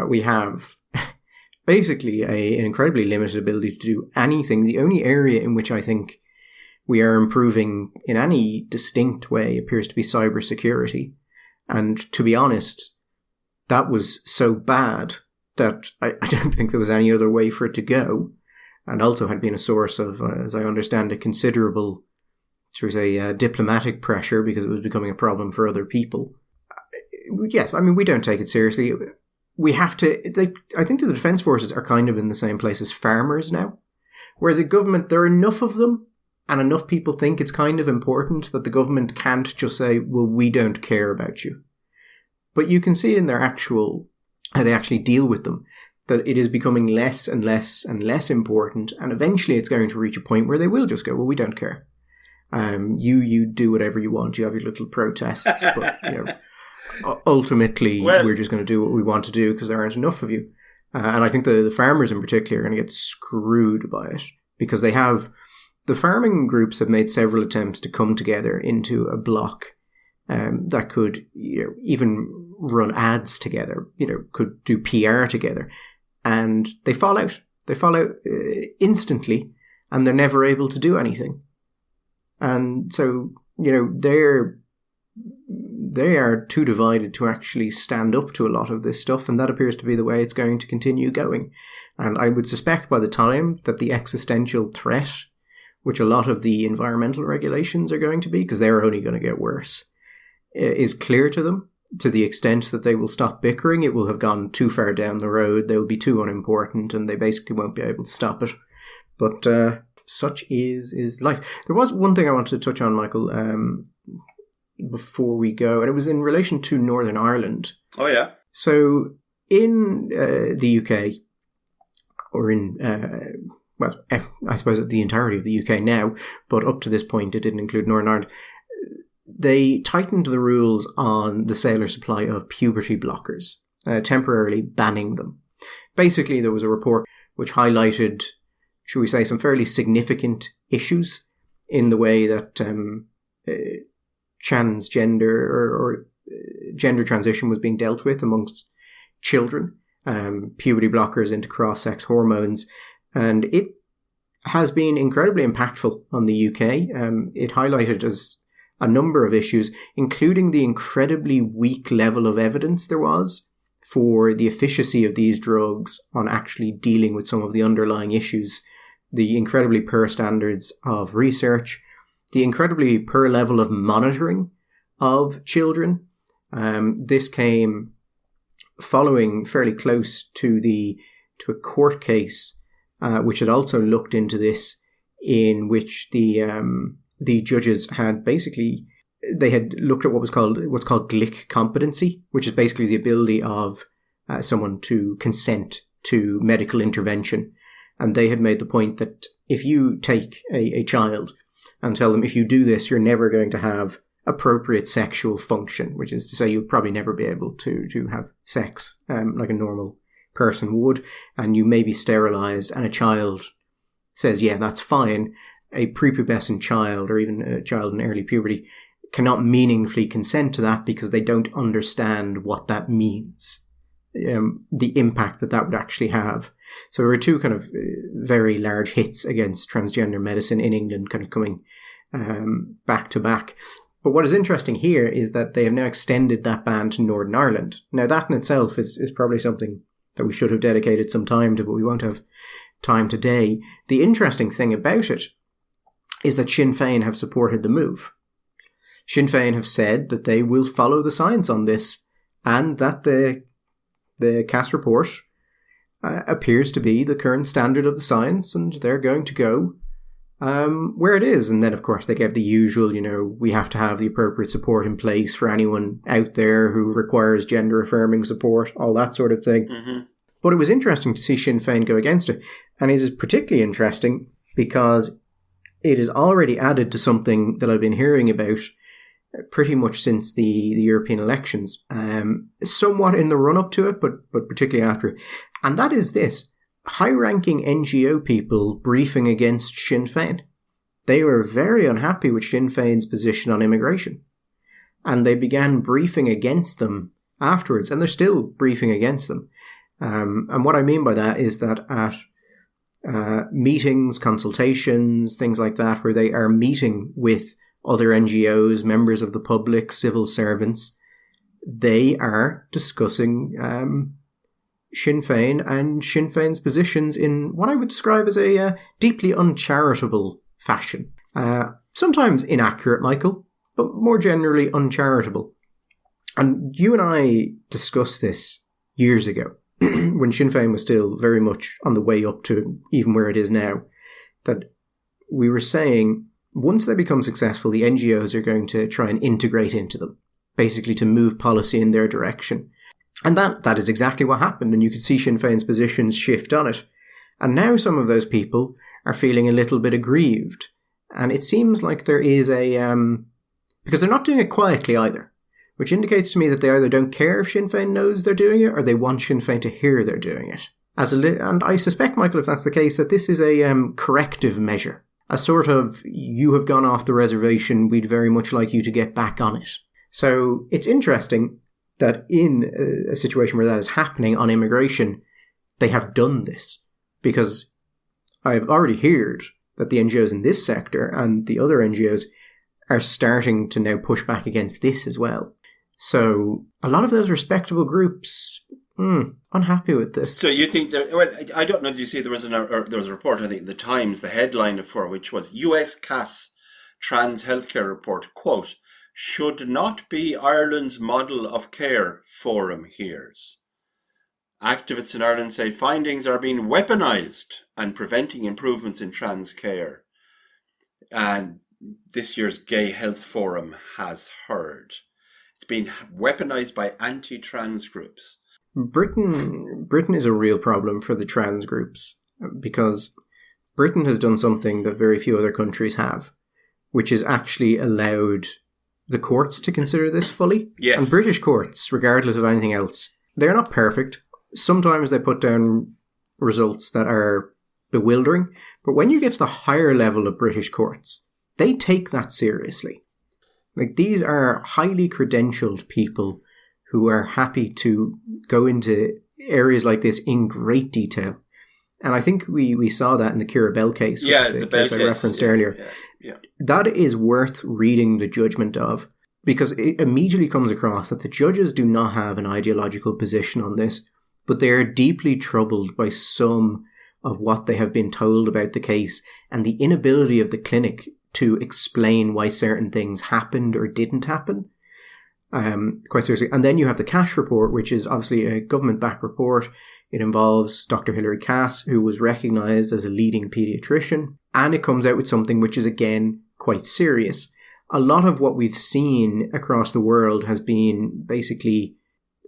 S1: We have basically an incredibly limited ability to do anything. The only area in which I think we are improving in any distinct way appears to be cybersecurity. And to be honest, that was so bad that I don't think there was any other way for it to go, and also had been a source of, as I understand it, considerable, shall we say, diplomatic pressure, because it was becoming a problem for other people. Yes, I mean, we don't take it seriously. We have to, I think the defence forces are kind of in the same place as farmers now, where the government, there are enough of them, and enough people think it's kind of important that the government can't just say, well, we don't care about you. But you can see in their how they actually deal with them, that it is becoming less and less and less important, and eventually it's going to reach a point where they will just go, well, we don't care. You do whatever you want. You have your little protests, but ultimately we're just going to do what we want to do because there aren't enough of you. And I think the farmers in particular are going to get screwed by it, because the farming groups have made several attempts to come together into a bloc that could even run ads together, could do PR together, and they fall out. They fall out instantly, and they're never able to do anything. And so, they are too divided to actually stand up to a lot of this stuff, and that appears to be the way it's going to continue going. And I would suspect by the time that the existential threat, which a lot of the environmental regulations are going to be, because they're only going to get worse, is clear to them, to the extent that they will stop bickering, it will have gone too far down the road, they will be too unimportant, and they basically won't be able to stop it. But such is life. There was one thing I wanted to touch on, Michael, before we go, and it was in relation to Northern Ireland.
S2: Oh, yeah.
S1: So in the UK, or in, I suppose the entirety of the UK now, but up to this point it didn't include Northern Ireland, they tightened the rules on the sale or supply of puberty blockers, temporarily banning them. Basically, there was a report which highlighted, should we say, some fairly significant issues in the way that transgender or gender transition was being dealt with amongst children, puberty blockers into cross-sex hormones, and it has been incredibly impactful on the UK. It highlighted as a number of issues, including the incredibly weak level of evidence there was for the efficacy of these drugs on actually dealing with some of the underlying issues, the incredibly poor standards of research, the incredibly poor level of monitoring of children. This came following fairly close to a court case, which had also looked into this, in which the judges had they had looked at what's called Glick competency, which is basically the ability of someone to consent to medical intervention. And they had made the point that if you take a child and tell them, if you do this, you're never going to have appropriate sexual function, which is to say you'll probably never be able to have sex like a normal person would, and you may be sterilized, and a child says, yeah, that's fine. A prepubescent child, or even a child in early puberty, cannot meaningfully consent to that because they don't understand what that means, the impact that would actually have. So there were two kind of very large hits against transgender medicine in England kind of coming back to back. But what is interesting here is that they have now extended that ban to Northern Ireland. Now that in itself is probably something that we should have dedicated some time to, but we won't have time today. The interesting thing about it is that Sinn Fein have supported the move. Sinn Fein have said that they will follow the science on this, and that the Cass report appears to be the current standard of the science, and they're going to go where it is. And then, of course, they gave the usual, we have to have the appropriate support in place for anyone out there who requires gender-affirming support, all that sort of thing. Mm-hmm. But it was interesting to see Sinn Fein go against it. And it is particularly interesting because it is already added to something that I've been hearing about pretty much since the European elections, somewhat in the run-up to it, but particularly after it. And that is this: high-ranking NGO people briefing against Sinn Fein. They were very unhappy with Sinn Fein's position on immigration, and they began briefing against them afterwards, and they're still briefing against them. And what I mean by that is that at meetings, consultations, things like that, where they are meeting with other NGOs, members of the public, civil servants, they are discussing Sinn Fein and Sinn Fein's positions in what I would describe as a deeply uncharitable fashion. Sometimes inaccurate, Michael, but more generally uncharitable. And you and I discussed this years ago, when Sinn Fein was still very much on the way up to even where it is now, that we were saying once they become successful, the NGOs are going to try and integrate into them, basically to move policy in their direction. And that is exactly what happened, and you could see Sinn Féin's positions shift on it. And now some of those people are feeling a little bit aggrieved. And it seems like there is because they're not doing it quietly either, which indicates to me that they either don't care if Sinn Féin knows they're doing it, or they want Sinn Féin to hear they're doing it. And I suspect, Michael, if that's the case, that this is a corrective measure. A sort of, you have gone off the reservation, we'd very much like you to get back on it. So it's interesting that in a situation where that is happening on immigration, they have done this. Because I've already heard that the NGOs in this sector and the other NGOs are starting to now push back against this as well. So a lot of those respectable groups, unhappy with this.
S2: So you think I don't know. Did you see there was a report, I think, in the Times, the headline for which was US Cass Trans Healthcare Report, quote, should not be Ireland's model of care, Forum hears. Activists in Ireland say findings are being weaponised and preventing improvements in trans care. And this year's Gay Health Forum has heard. It's been weaponised by anti-trans groups.
S1: Britain is a real problem for the trans groups, because Britain has done something that very few other countries have, which is actually allowed the courts to consider this fully.
S2: Yes.
S1: And British courts, regardless of anything else, they're not perfect. Sometimes they put down results that are bewildering, but when you get to the higher level of British courts, they take that seriously. Like, these are highly credentialed people who are happy to go into areas like this in great detail And I think we saw that in the Kira Bell case, which is the case I referenced earlier.
S2: Yeah.
S1: That is worth reading the judgment of, because it immediately comes across that the judges do not have an ideological position on this, but they are deeply troubled by some of what they have been told about the case and the inability of the clinic to explain why certain things happened or didn't happen. Quite seriously. And then you have the Cash report, which is obviously a government-backed report. It involves Dr. Hilary Cass, who was recognised as a leading paediatrician. And it comes out with something which is, again, quite serious. A lot of what we've seen across the world has been basically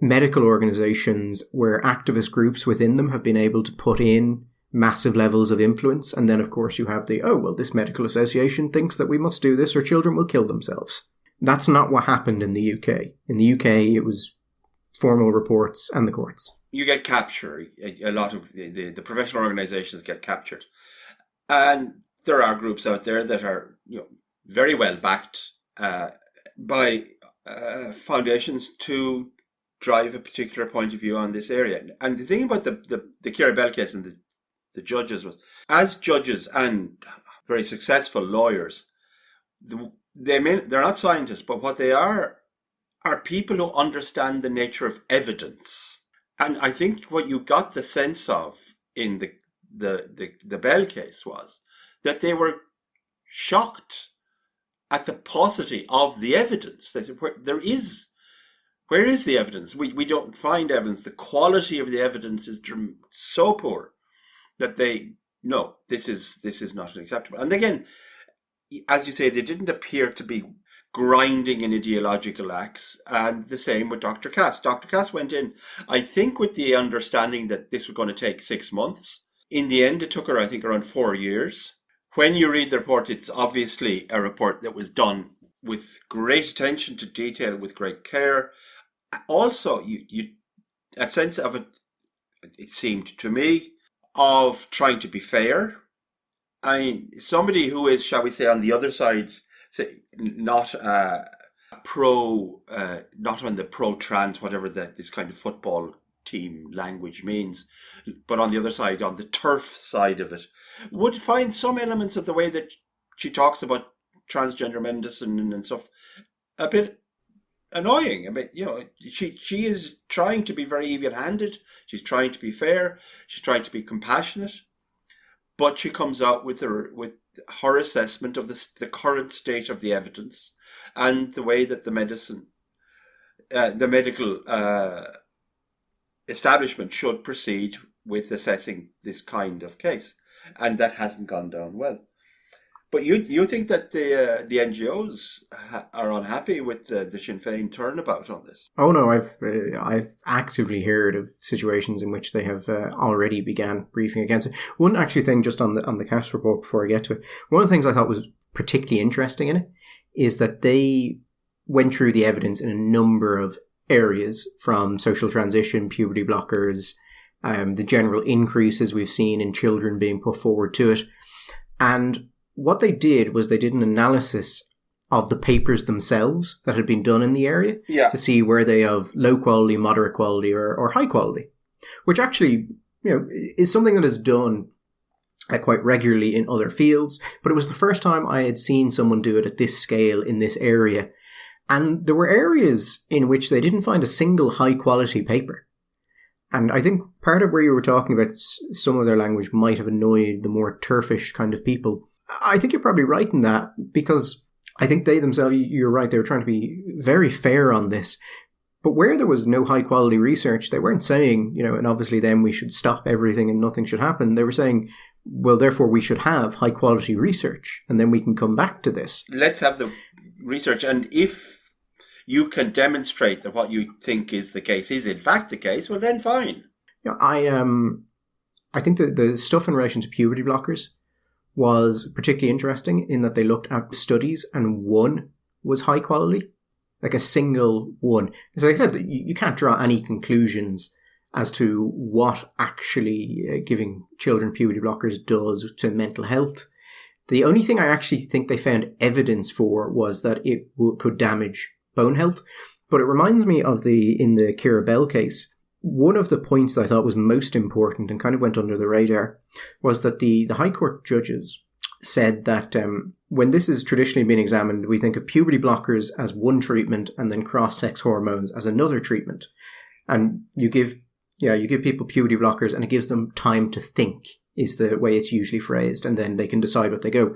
S1: medical organisations where activist groups within them have been able to put in massive levels of influence. And then, of course, you have this medical association thinks that we must do this or children will kill themselves. That's not what happened in the UK. In the UK, it was formal reports and the courts. You
S2: get captured. A lot of the professional organisations get captured. And there are groups out there that are very well backed by foundations to drive a particular point of view on this area. And the thing about the Kira Bell case and the judges was, as judges and very successful lawyers, they're not scientists, but what they are people who understand the nature of evidence. And I think what you got the sense of in the Bell case was that they were shocked at the paucity of the evidence. They said, where is the evidence? We don't find evidence. The quality of the evidence is so poor that this is not acceptable. And again, as you say, they didn't appear to be grinding in ideological acts, and the same with Dr. Cass. Dr. Cass went in, I think, with the understanding that this was going to take 6 months. In the end, it took her, I think, around 4 years. When you read the report, it's obviously a report that was done with great attention to detail, with great care. Also, you a sense of it seemed to me, of trying to be fair. I mean, somebody who is, shall we say, on the other side, say, not on the pro-trans, whatever this kind of football team language means, but on the other side, on the turf side of it, would find some elements of the way that she talks about transgender medicine and stuff a bit annoying. I mean, she is trying to be very even-handed. She's trying to be fair. She's trying to be compassionate. But she comes out with her assessment of the current state of the evidence and the way that the medical establishment should proceed with assessing this kind of case, and that hasn't gone down well. But you think that the NGOs are unhappy with the Sinn Fein turnabout on this?
S1: Oh no, I've actively heard of situations in which they have already began briefing against it. One actually thing just on the Cass report before I get to it, one of the things I thought was particularly interesting in it is that they went through the evidence in a number of areas, from social transition, puberty blockers, the general increases we've seen in children being put forward to it, and what they did was they did an analysis of the papers themselves that had been done in the area to see were they of low quality, moderate quality, or high quality, which actually, is something that is done quite regularly in other fields. But it was the first time I had seen someone do it at this scale in this area. And there were areas in which they didn't find a single high quality paper. And I think part of where you were talking about some of their language might have annoyed the more turfish kind of people. I think you're probably right in that, because I think they themselves, you're right, they were trying to be very fair on this. But where there was no high quality research, they weren't saying, and obviously then we should stop everything and nothing should happen. They were saying, well, therefore we should have high quality research and then we can come back to this.
S2: Let's have the research. And if you can demonstrate that what you think is the case is in fact the case, well then fine.
S1: I think that the stuff in relation to puberty blockers was particularly interesting in that they looked at studies and one was high quality, like a single one. As I said, you can't draw any conclusions as to what actually giving children puberty blockers does to mental health. The only thing I actually think they found evidence for was that it could damage bone health. But it reminds me of in the Kira Bell case, one of the points that I thought was most important and kind of went under the radar was that the High Court judges said that when this has traditionally been examined, we think of puberty blockers as one treatment and then cross-sex hormones as another treatment. And you give people puberty blockers and it gives them time to think, is the way it's usually phrased, and then they can decide what they go.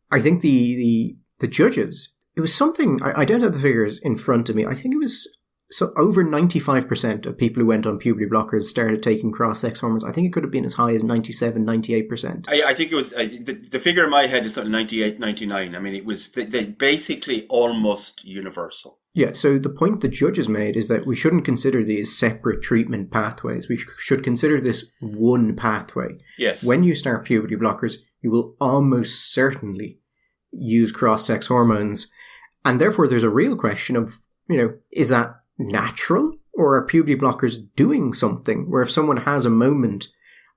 S1: I think the judges, it was something, I don't have the figures in front of me, I think it was so over 95% of people who went on puberty blockers started taking cross-sex hormones. I think it could have been as high as 97, 98%.
S2: I think it was, the figure in my head is something 98, 99. I mean, it was they basically almost universal.
S1: Yeah, so the point the judges made is that we shouldn't consider these separate treatment pathways. We should consider this one pathway.
S2: Yes.
S1: When you start puberty blockers, you will almost certainly use cross-sex hormones. And therefore, there's a real question of, is that natural, or are puberty blockers doing something where if someone has a moment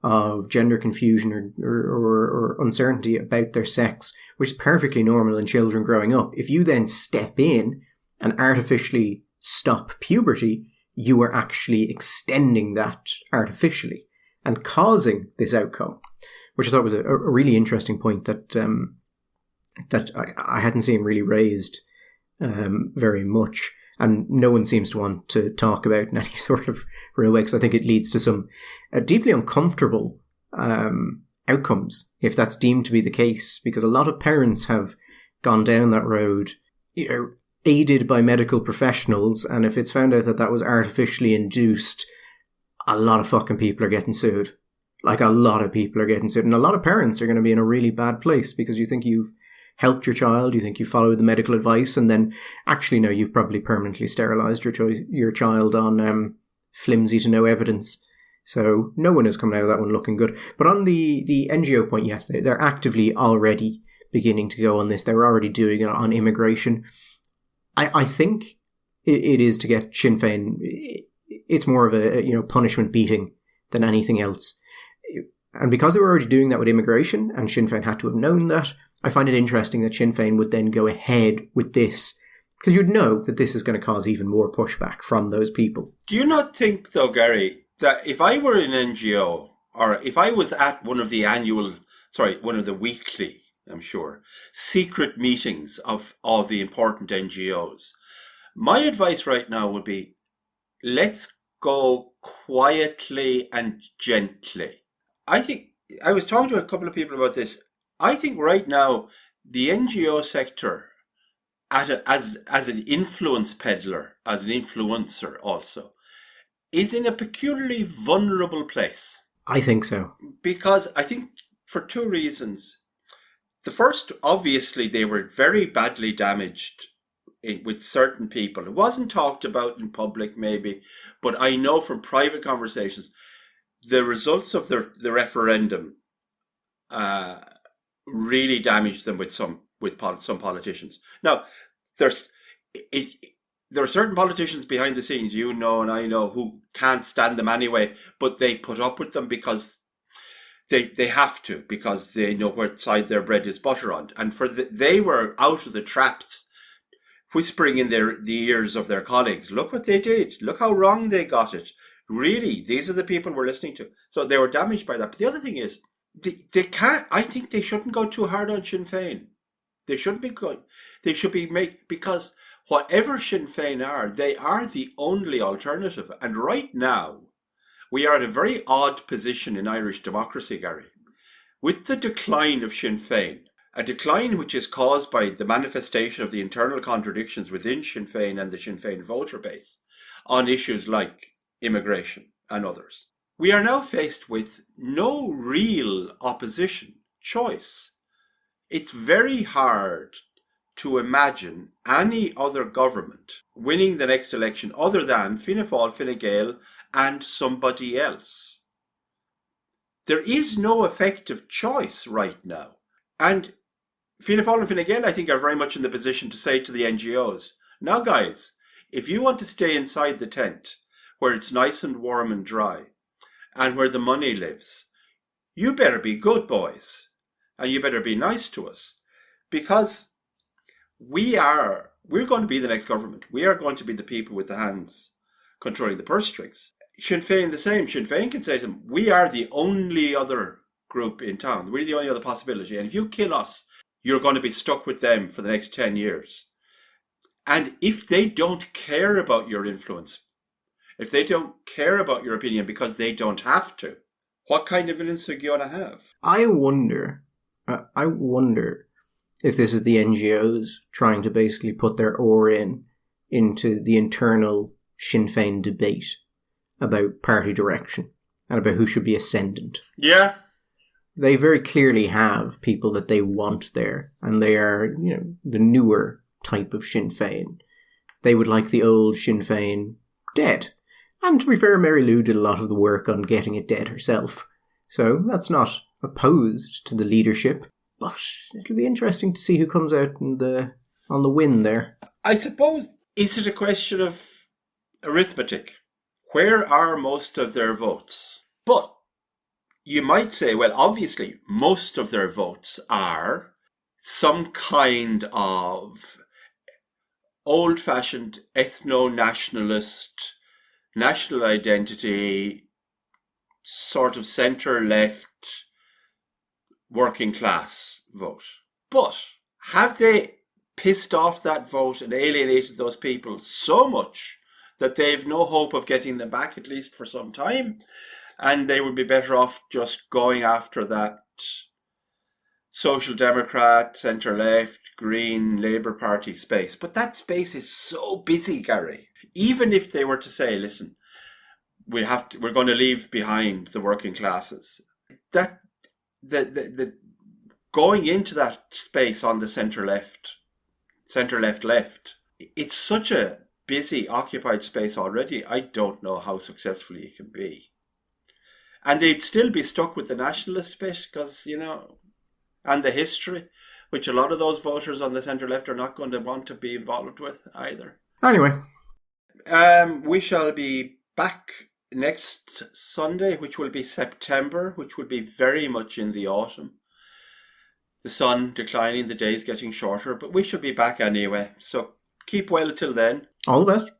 S1: of gender confusion or uncertainty about their sex, which is perfectly normal in children growing up, if you then step in and artificially stop puberty, you are actually extending that artificially and causing this outcome, which I thought was a really interesting point that I hadn't seen really raised very much. And no one seems to want to talk about in any sort of real way, because I think it leads to some deeply uncomfortable outcomes, if that's deemed to be the case, because a lot of parents have gone down that road, aided by medical professionals, and if it's found out that that was artificially induced, a lot of fucking people are getting sued. Like, a lot of people are getting sued, and a lot of parents are going to be in a really bad place because you think you've helped your child, you think you followed the medical advice, and then actually no, you've probably permanently sterilised your child on flimsy to no evidence. So no one is coming out of that one looking good. But on the NGO point, yes, they're actively already beginning to go on this. They're already doing it on immigration. I think it is to get Sinn Fein. It's more of a punishment beating than anything else. And because they were already doing that with immigration, and Sinn Fein had to have known that, I find it interesting that Sinn Fein would then go ahead with this, because you'd know that this is going to cause even more pushback from those people.
S2: Do you not think, though, Gary, that if I were an NGO, or if I was at one of the weekly, I'm sure, secret meetings of all the important NGOs, my advice right now would be, let's go quietly and gently. I think, I was talking to a couple of people about this. I think right now the NGO sector, as an influence peddler, as an influencer also, is in a peculiarly vulnerable place.
S1: I think so.
S2: Because I think for two reasons. The first, obviously, they were very badly damaged with certain people. It wasn't talked about in public maybe, but I know from private conversations, the results of the referendum really damaged them with some politicians. Now, there are certain politicians behind the scenes, and I know, who can't stand them anyway, but they put up with them because they have to, because they know what side their bread is butter on. And they were out of the traps, whispering in the ears of their colleagues, look what they did, look how wrong they got it. Really, these are the people we're listening to. So they were damaged by that. But the other thing is, they can't. I think they shouldn't go too hard on Sinn Fein. They shouldn't be good. They should be because whatever Sinn Fein are, they are the only alternative. And right now, we are at a very odd position in Irish democracy, Gary. With the decline of Sinn Fein, a decline which is caused by the manifestation of the internal contradictions within Sinn Fein and the Sinn Fein voter base on issues like immigration and others. We are now faced with no real opposition choice. It's very hard to imagine any other government winning the next election other than Fianna Fáil, Fine Gael and somebody else. There is no effective choice right now. And Fianna Fáil and Fine Gael, I think, are very much in the position to say to the NGOs, now guys, if you want to stay inside the tent where it's nice and warm and dry, and where the money lives, you better be good boys, and you better be nice to us, because we're going to be the next government. We are going to be the people with the hands controlling the purse strings. Sinn Fein the same. Sinn Fein can say to them, we are the only other group in town. We're the only other possibility. And if you kill us, you're going to be stuck with them for the next 10 years. And if they don't care about your influence, if they don't care about your opinion because they don't have to, what kind of influence are you going to have?
S1: I wonder if this is the NGOs trying to basically put their oar into the internal Sinn Féin debate about party direction and about who should be ascendant.
S2: Yeah.
S1: They very clearly have people that they want there, and they are, the newer type of Sinn Féin. They would like the old Sinn Féin dead. And to be fair, Mary Lou did a lot of the work on getting it dead herself. So that's not opposed to the leadership. But it'll be interesting to see who comes out on the win there.
S2: I suppose, is it a question of arithmetic? Where are most of their votes? But you might say, well, obviously, most of their votes are some kind of old-fashioned ethno-nationalist, national identity, sort of centre-left, working class vote. But have they pissed off that vote and alienated those people so much that they've no hope of getting them back, at least for some time, and they would be better off just going after that Social Democrat, centre-left, Green, Labour Party space? But that space is so busy, Gary. Even if they were to say, listen, we're going to leave behind the working classes, that the going into that space on the centre-left, it's such a busy, occupied space already. I don't know how successful you can be. And they'd still be stuck with the nationalist bit because, and the history, which a lot of those voters on the centre-left are not going to want to be involved with either.
S1: Anyway.
S2: We shall be back next Sunday, which will be September, which will be very much in the autumn. The sun declining, the days getting shorter, but we shall be back anyway. So keep well till then.
S1: All the best.